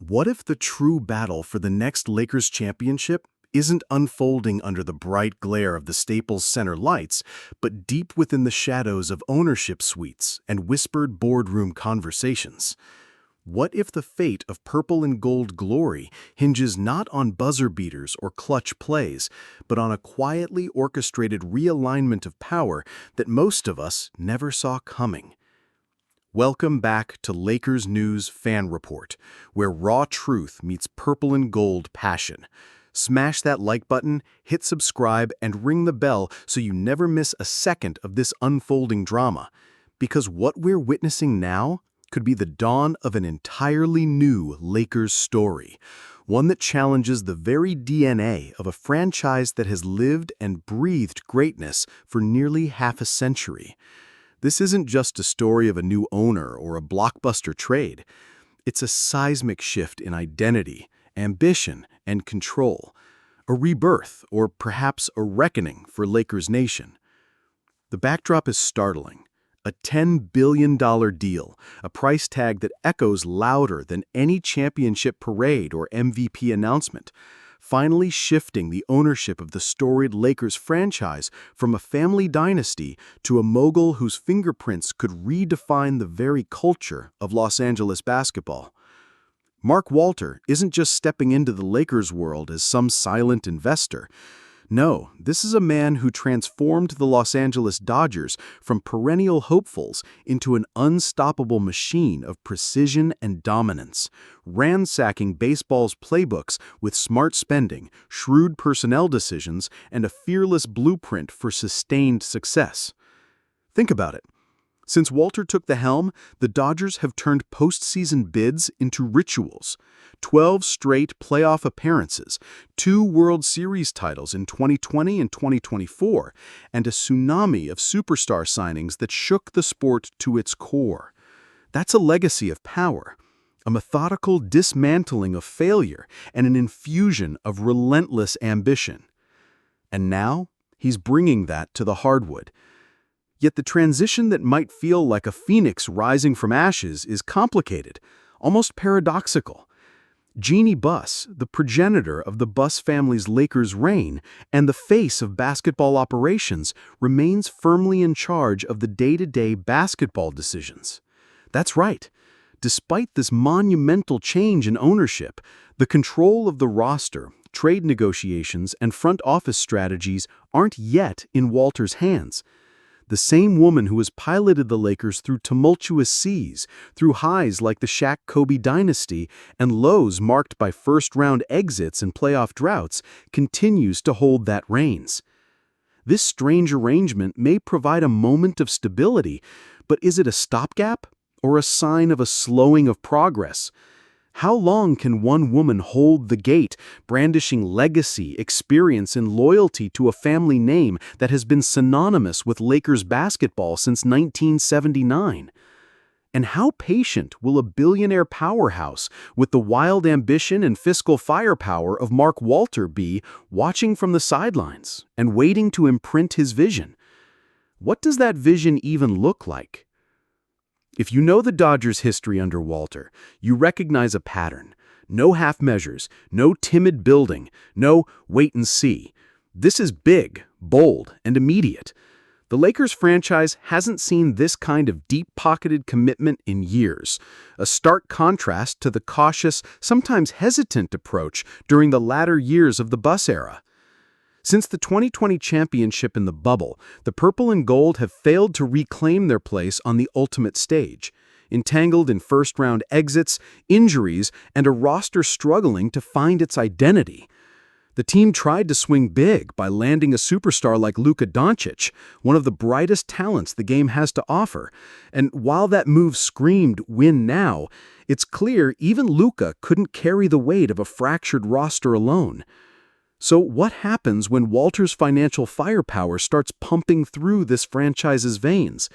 What if the true battle for the next Lakers championship isn't unfolding under the bright glare of the Staples Center lights, but deep within the shadows of ownership suites and whispered boardroom conversations? What if the fate of purple and gold glory hinges not on buzzer beaters or clutch plays, but on a quietly orchestrated realignment of power that most of us never saw coming? Welcome back to Lakers News Fan Report, where raw truth meets purple and gold passion. Smash that like button, hit subscribe, and ring the bell so you never miss a second of this unfolding drama. Because what we're witnessing now could be the dawn of an entirely new Lakers story, one that challenges the very DNA of a franchise that has lived and breathed greatness for nearly half a century. This isn't just a story of a new owner or a blockbuster trade. It's a seismic shift in identity, ambition, and control, a rebirth or perhaps a reckoning for Lakers Nation. The backdrop is startling. A $10 billion deal, a price tag that echoes louder than any championship parade or MVP announcement, finally shifting the ownership of the storied Lakers franchise from a family dynasty to a mogul whose fingerprints could redefine the very culture of Los Angeles basketball. Mark Walter isn't just stepping into the Lakers world as some silent investor. No, this is a man who transformed the Los Angeles Dodgers from perennial hopefuls into an unstoppable machine of precision and dominance, ransacking baseball's playbooks with smart spending, shrewd personnel decisions, and a fearless blueprint for sustained success. Think about it. Since Walter took the helm, the Dodgers have turned postseason bids into rituals. 12 straight playoff appearances, 2 World Series titles in 2020 and 2024, and a tsunami of superstar signings that shook the sport to its core. That's a legacy of power, a methodical dismantling of failure, and an infusion of relentless ambition. And now, he's bringing that to the hardwood. Yet the transition that might feel like a phoenix rising from ashes is complicated, almost paradoxical. Jeannie Buss, the progenitor of the Buss family's Lakers reign and the face of basketball operations, remains firmly in charge of the day-to-day basketball decisions. That's right. Despite this monumental change in ownership, the control of the roster, trade negotiations, and front office strategies aren't yet in Walter's hands. The same woman who has piloted the Lakers through tumultuous seas, through highs like the Shaq-Kobe dynasty and lows marked by first-round exits and playoff droughts, continues to hold that reins. This strange arrangement may provide a moment of stability, but is it a stopgap or a sign of a slowing of progress? How long can one woman hold the gate, brandishing legacy, experience, and loyalty to a family name that has been synonymous with Lakers basketball since 1979? And how patient will a billionaire powerhouse with the wild ambition and fiscal firepower of Mark Walter be, watching from the sidelines and waiting to imprint his vision? What does that vision even look like? If you know the Dodgers' history under Walter, you recognize a pattern. No half measures, no timid building, no wait and see. This is big, bold, and immediate. The Lakers franchise hasn't seen this kind of deep-pocketed commitment in years, a stark contrast to the cautious, sometimes hesitant approach during the latter years of the Buss era. Since the 2020 championship in the bubble, the purple and gold have failed to reclaim their place on the ultimate stage, entangled in first-round exits, injuries, and a roster struggling to find its identity. The team tried to swing big by landing a superstar like Luka Doncic, one of the brightest talents the game has to offer. And while that move screamed win now, it's clear even Luka couldn't carry the weight of a fractured roster alone. So what happens when Walter's financial firepower starts pumping through this franchise's veins?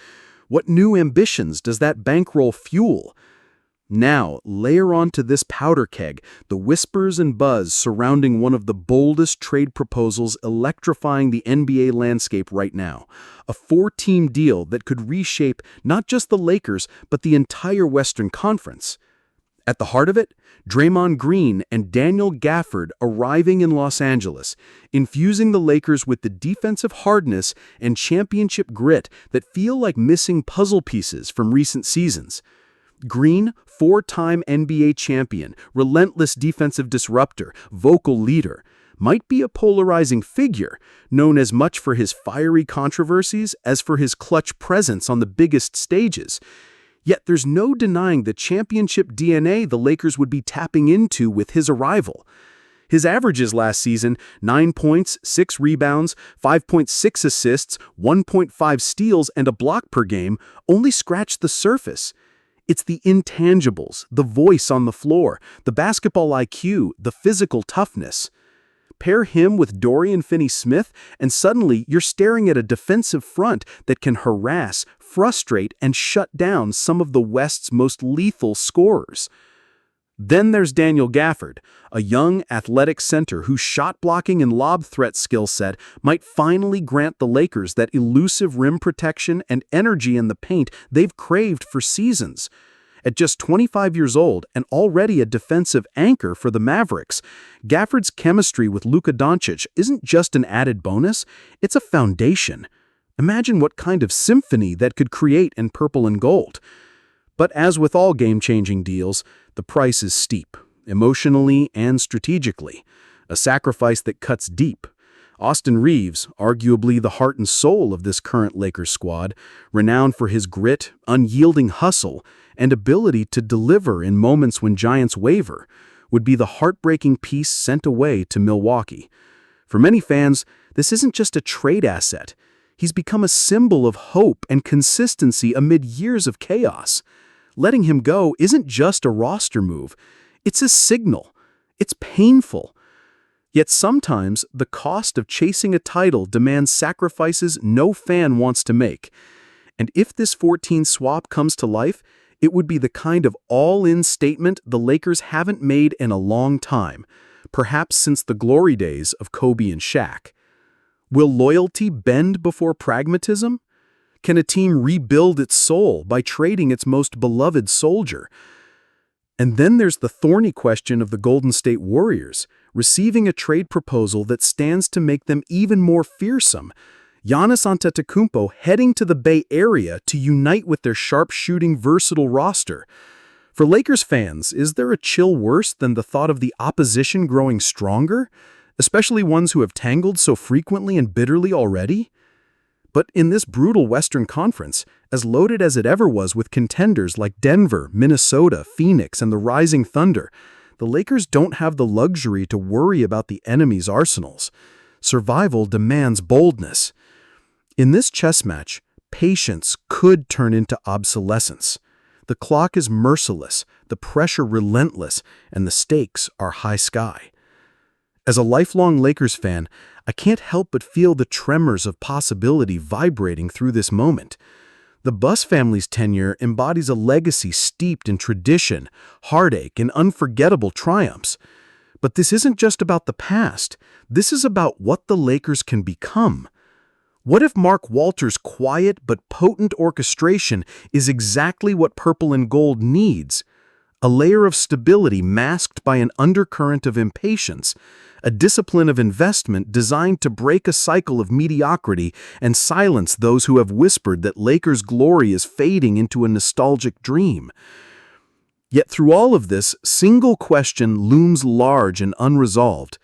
What new ambitions does that bankroll fuel? Now, layer onto this powder keg the whispers and buzz surrounding one of the boldest trade proposals electrifying the NBA landscape right now, a 4-team deal that could reshape not just the Lakers, but the entire Western Conference. At the heart of it, Draymond Green and Daniel Gafford arriving in Los Angeles, infusing the Lakers with the defensive hardness and championship grit that feel like missing puzzle pieces from recent seasons. Green, four-time NBA champion, relentless defensive disruptor, vocal leader, might be a polarizing figure, known as much for his fiery controversies as for his clutch presence on the biggest stages. Yet there's no denying the championship DNA the Lakers would be tapping into with his arrival. His averages last season, 9 points, 6 rebounds, 5.6 assists, 1.5 steals, and a block per game, only scratched the surface. It's the intangibles, the voice on the floor, the basketball IQ, the physical toughness. Pair him with Dorian Finney-Smith, and suddenly you're staring at a defensive front that can harass, frustrate, and shut down some of the West's most lethal scorers. Then there's Daniel Gafford, a young, athletic center whose shot blocking and lob threat skill set might finally grant the Lakers that elusive rim protection and energy in the paint they've craved for seasons. At just 25 years old and already a defensive anchor for the Mavericks, Gafford's chemistry with Luka Doncic isn't just an added bonus, it's a foundation. Imagine what kind of symphony that could create in purple and gold. But as with all game-changing deals, the price is steep, emotionally and strategically, a sacrifice that cuts deep. Austin Reaves, arguably the heart and soul of this current Lakers squad, renowned for his grit, unyielding hustle, and ability to deliver in moments when giants waver, would be the heartbreaking piece sent away to Milwaukee. For many fans, this isn't just a trade asset. He's become a symbol of hope and consistency amid years of chaos. Letting him go isn't just a roster move. It's a signal. It's painful. Yet sometimes the cost of chasing a title demands sacrifices no fan wants to make. And if this 14 swap comes to life, it would be the kind of all-in statement the Lakers haven't made in a long time, perhaps since the glory days of Kobe and Shaq. Will loyalty bend before pragmatism? Can a team rebuild its soul by trading its most beloved soldier? And then there's the thorny question of the Golden State Warriors, receiving a trade proposal that stands to make them even more fearsome. Giannis Antetokounmpo heading to the Bay Area to unite with their sharp-shooting, versatile roster. For Lakers fans, is there a chill worse than the thought of the opposition growing stronger, especially ones who have tangled so frequently and bitterly already? But in this brutal Western Conference, as loaded as it ever was with contenders like Denver, Minnesota, Phoenix, and the Rising Thunder, the Lakers don't have the luxury to worry about the enemy's arsenals. Survival demands boldness. In this chess match, patience could turn into obsolescence. The clock is merciless, the pressure relentless, and the stakes are high sky. As a lifelong Lakers fan, I can't help but feel the tremors of possibility vibrating through this moment. The Buss family's tenure embodies a legacy steeped in tradition, heartache, and unforgettable triumphs. But this isn't just about the past. This is about what the Lakers can become. What if Mark Walters' quiet but potent orchestration is exactly what purple and gold needs? A layer of stability masked by an undercurrent of impatience, a discipline of investment designed to break a cycle of mediocrity and silence those who have whispered that Lakers' glory is fading into a nostalgic dream. Yet through all of this, single question looms large and unresolved.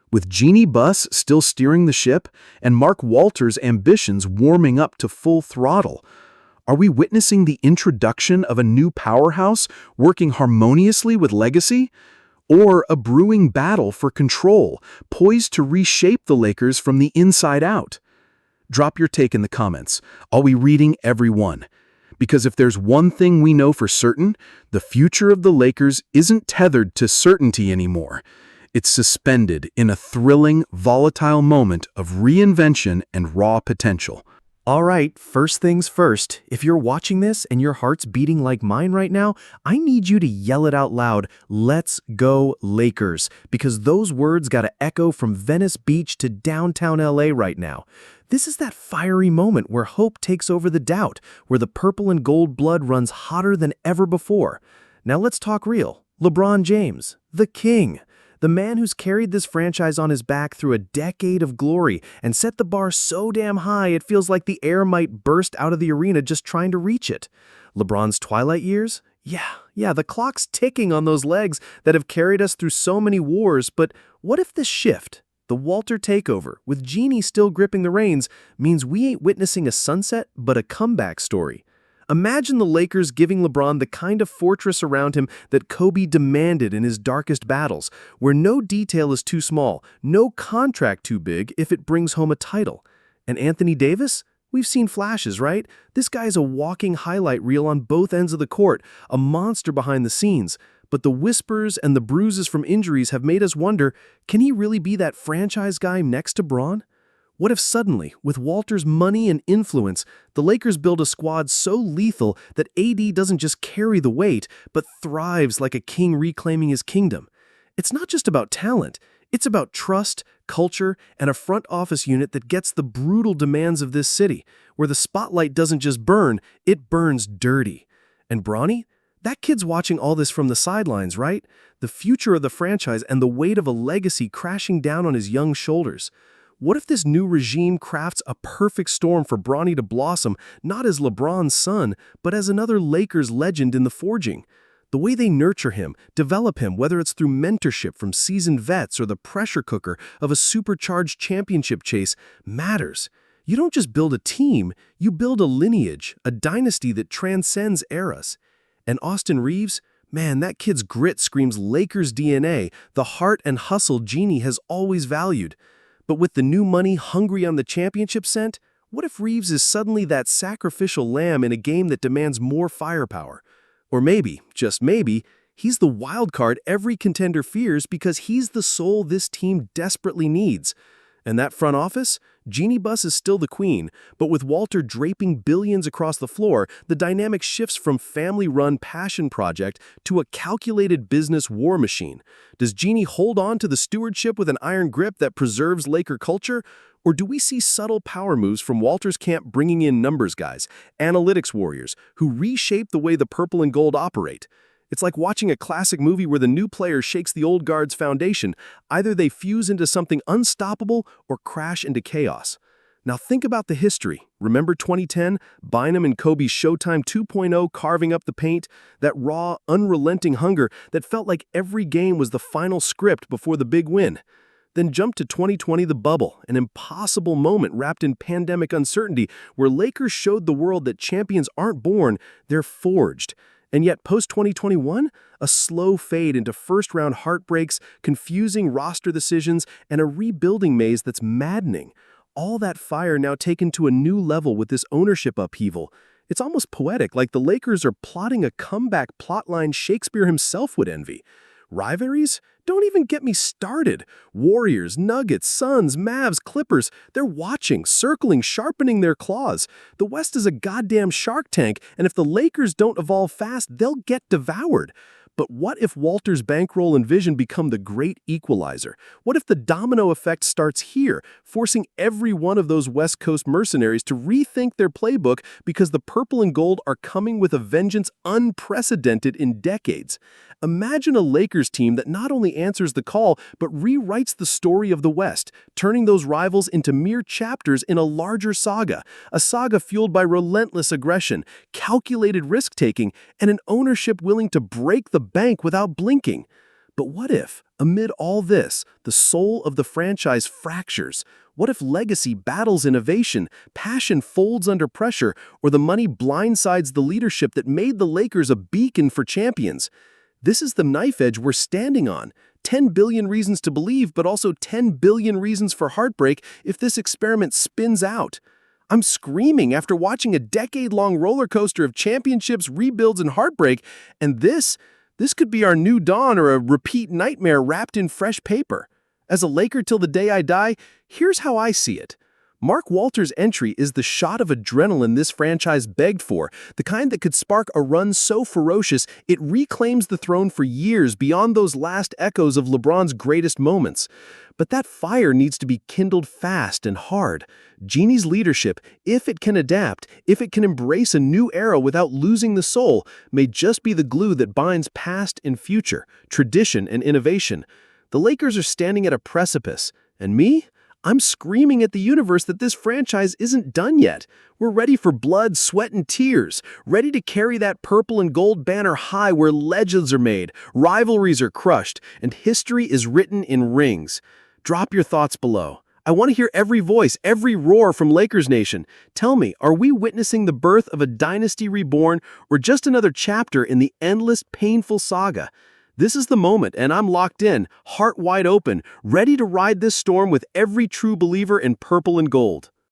With Jeanie Buss still steering the ship and Mark Walters' ambitions warming up to full throttle, are we witnessing the introduction of a new powerhouse working harmoniously with legacy? Or a brewing battle for control, poised to reshape the Lakers from the inside out? Drop your take in the comments. Are we reading every one? Because if there's one thing we know for certain, the future of the Lakers isn't tethered to certainty anymore. It's suspended in a thrilling, volatile moment of reinvention and raw potential. All right, first things first, if you're watching this and your heart's beating like mine right now, I need you to yell it out loud, "Let's go Lakers," because those words gotta echo from Venice Beach to downtown LA right now. This is that fiery moment where hope takes over the doubt, where the purple and gold blood runs hotter than ever before. Now let's talk real. LeBron James, the king. The man who's carried this franchise on his back through a decade of glory and set the bar so damn high it feels like the air might burst out of the arena just trying to reach it. LeBron's twilight years? Yeah, the clock's ticking on those legs that have carried us through so many wars, but what if this shift, the Walter takeover, with Genie still gripping the reins, means we ain't witnessing a sunset but a comeback story? Imagine the Lakers giving LeBron the kind of fortress around him that Kobe demanded in his darkest battles, where no detail is too small, no contract too big if it brings home a title. And Anthony Davis? We've seen flashes, right? This guy's a walking highlight reel on both ends of the court, a monster behind the scenes. But the whispers and the bruises from injuries have made us wonder, can he really be that franchise guy next to Bron? What if suddenly, with Walter's money and influence, the Lakers build a squad so lethal that AD doesn't just carry the weight, but thrives like a king reclaiming his kingdom? It's not just about talent. It's about trust, culture, and a front office unit that gets the brutal demands of this city, where the spotlight doesn't just burn, it burns dirty. And Bronny? That kid's watching all this from the sidelines, right? The future of the franchise and the weight of a legacy crashing down on his young shoulders. What if this new regime crafts a perfect storm for Bronny to blossom, not as LeBron's son, but as another Lakers legend in the forging? The way they nurture him, develop him, whether it's through mentorship from seasoned vets or the pressure cooker of a supercharged championship chase, matters. You don't just build a team, you build a lineage, a dynasty that transcends eras. And Austin Reeves? Man, that kid's grit screams Lakers DNA, the heart and hustle Genie has always valued. But with the new money hungry on the championship scent, what if Reeves is suddenly that sacrificial lamb in a game that demands more firepower? Or maybe, just maybe, he's the wild card every contender fears because he's the soul this team desperately needs. And that front office? Jeannie Buss is still the queen, but with Walter draping billions across the floor, the dynamic shifts from family-run passion project to a calculated business war machine. Does Jeannie hold on to the stewardship with an iron grip that preserves Laker culture? Or do we see subtle power moves from Walter's camp bringing in numbers guys, analytics warriors, who reshape the way the purple and gold operate? It's like watching a classic movie where the new player shakes the old guard's foundation. Either they fuse into something unstoppable or crash into chaos. Now think about the history. Remember 2010? Bynum and Kobe's Showtime 2.0 carving up the paint? That raw, unrelenting hunger that felt like every game was the final script before the big win. Then jump to 2020, the bubble, an impossible moment wrapped in pandemic uncertainty where Lakers showed the world that champions aren't born, they're forged. And yet, post-2021, a slow fade into first-round heartbreaks, confusing roster decisions, and a rebuilding maze that's maddening. All that fire now taken to a new level with this ownership upheaval. It's almost poetic, like the Lakers are plotting a comeback plotline Shakespeare himself would envy. Rivalries? Don't even get me started. Warriors, Nuggets, Suns, Mavs, Clippers, they're watching, circling, sharpening their claws. The West is a goddamn shark tank, and if the Lakers don't evolve fast, they'll get devoured. But what if Walter's bankroll and vision become the great equalizer? What if the domino effect starts here, forcing every one of those West Coast mercenaries to rethink their playbook because the purple and gold are coming with a vengeance unprecedented in decades? Imagine a Lakers team that not only answers the call, but rewrites the story of the West, turning those rivals into mere chapters in a larger saga, a saga fueled by relentless aggression, calculated risk-taking, and an ownership willing to break the bank without blinking. But what if, amid all this, the soul of the franchise fractures? What if legacy battles innovation, passion folds under pressure, or the money blindsides the leadership that made the Lakers a beacon for champions? This is the knife edge we're standing on. 10 billion reasons to believe, but also 10 billion reasons for heartbreak if this experiment spins out. I'm screaming after watching a decade-long roller coaster of championships, rebuilds, and heartbreak, and this could be our new dawn or a repeat nightmare wrapped in fresh paper. As a Laker till the day I die, here's how I see it. Mark Walters' entry is the shot of adrenaline this franchise begged for, the kind that could spark a run so ferocious it reclaims the throne for years beyond those last echoes of LeBron's greatest moments. But that fire needs to be kindled fast and hard. Genie's leadership, if it can adapt, if it can embrace a new era without losing the soul, may just be the glue that binds past and future, tradition and innovation. The Lakers are standing at a precipice, and me? I'm screaming at the universe that this franchise isn't done yet. We're ready for blood, sweat, and tears, ready to carry that purple and gold banner high where legends are made, rivalries are crushed, and history is written in rings. Drop your thoughts below. I want to hear every voice, every roar from Lakers Nation. Tell me, are we witnessing the birth of a dynasty reborn or just another chapter in the endless, painful saga? This is the moment, and I'm locked in, heart wide open, ready to ride this storm with every true believer in purple and gold.